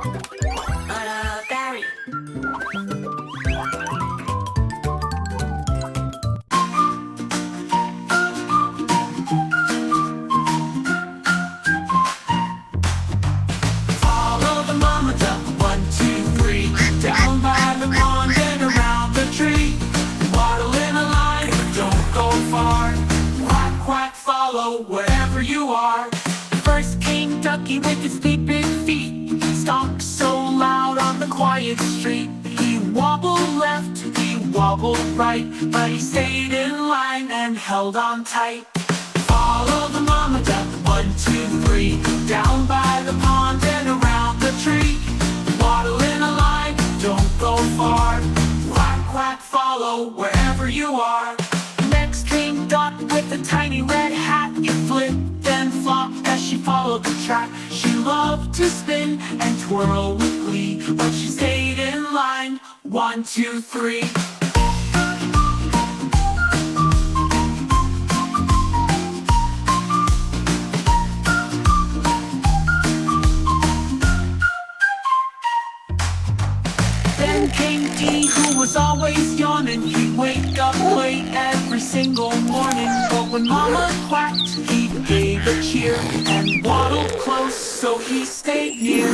Barry. Follow the mama duck, 1, 2, 3, down by the pond and around the tree. Waddle in a line, but don't go far. Quack, quack, follow wherever you are. First came Ducky with his big, big feet. Stomped so loud on the quiet street. He wobbled left, he wobbled right, but he stayed in line and held on tight. Follow the mama duck, 1, 2, 3, down by the pond and around the tree. Waddle in a line, don't go far. Quack, quack, follow wherever you are. Next came Dot with a tiny red hat. She flipped and flopped as she followed the track. She loved to spin and twirl with glee, but she stayed in line, 1, 2, 3. Then came Dee, who was always yawning. He'd wake up late every single morning, but when Mama quacked, he gave a cheer and waddled close so he stayed near.